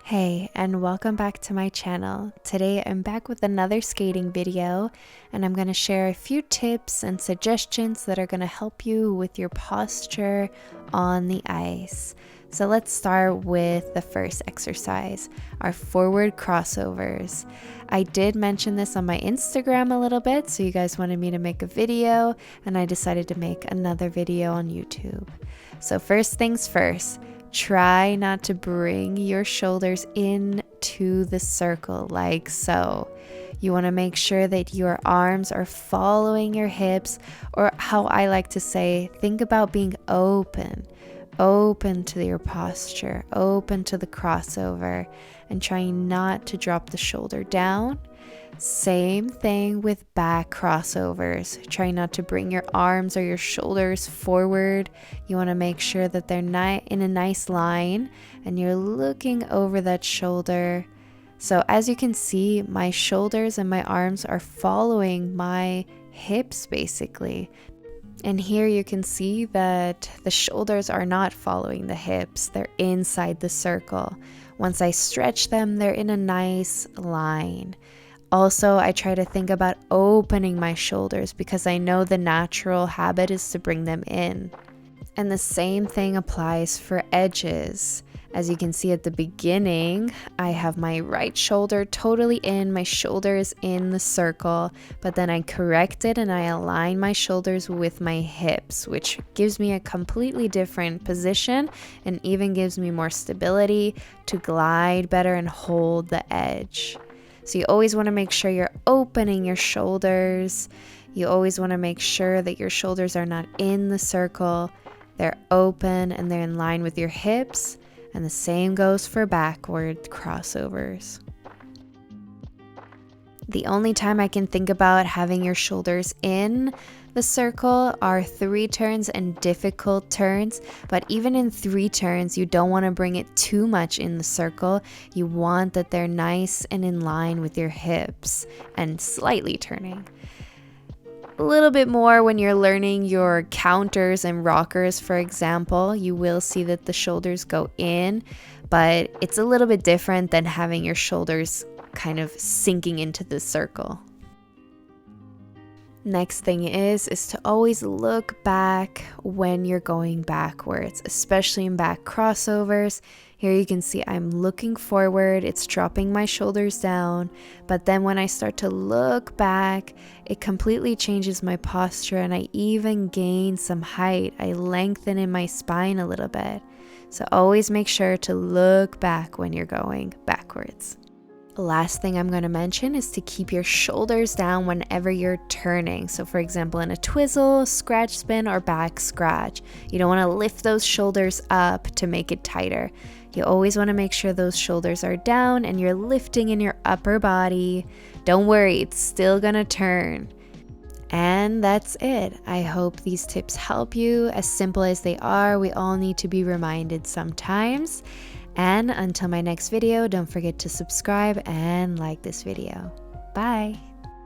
Hey, and welcome back to my channel. Today I'm back with another skating video, and I'm going to share a few tips and suggestions that are going to help you with your posture on the ice. So let's start with the first exercise, our forward crossovers. I did mention this on my Instagram a little bit, so you guys wanted me to make a video, and I decided to make another video on YouTube. So first things first, try not to bring your shoulders into the circle like so. You want to make sure that your arms are following your hips, or how I like to say, think about being open to your posture, open to the crossover, and trying not to drop the shoulder down. Same thing with back crossovers. Try not to bring your arms or your shoulders forward. You want to make sure that they're in a nice line and you're looking over that shoulder. So as you can see, my shoulders and my arms are following my hips basically. And here you can see that the shoulders are not following the hips. They're inside the circle. Once I stretch them, they're in a nice line. Also, I try to think about opening my shoulders because I know the natural habit is to bring them in. And the same thing applies for edges. As you can see at the beginning, I have my right shoulder totally in, my shoulder is in the circle, but then I correct it and I align my shoulders with my hips, which gives me a completely different position and even gives me more stability to glide better and hold the edge. So you always want to make sure you're opening your shoulders. You always want to make sure that your shoulders are not in the circle. They're open and they're in line with your hips. And the same goes for backward crossovers. The only time I can think about having your shoulders in the circle are 3 turns and difficult turns, but even in 3 turns, you don't want to bring it too much in the circle. You want that they're nice and in line with your hips and slightly turning. A little bit more when you're learning your counters and rockers, for example, you will see that the shoulders go in, but it's a little bit different than having your shoulders kind of sinking into the circle. Next thing is to always look back when you're going backwards, especially in back crossovers. Here you can see I'm looking forward, it's dropping my shoulders down, but then when I start to look back, it completely changes my posture and I even gain some height. I lengthen in my spine a little bit. So always make sure to look back when you're going backwards. Last thing I'm going to mention is to keep your shoulders down whenever you're turning. So for example, in a twizzle, scratch spin, or back scratch, you don't want to lift those shoulders up to make it tighter. You always want to make sure those shoulders are down and you're lifting in your upper body. Don't worry, it's still going to turn. And that's it. I hope these tips help you. As simple as they are, we all need to be reminded sometimes. And until my next video, don't forget to subscribe and like this video. Bye!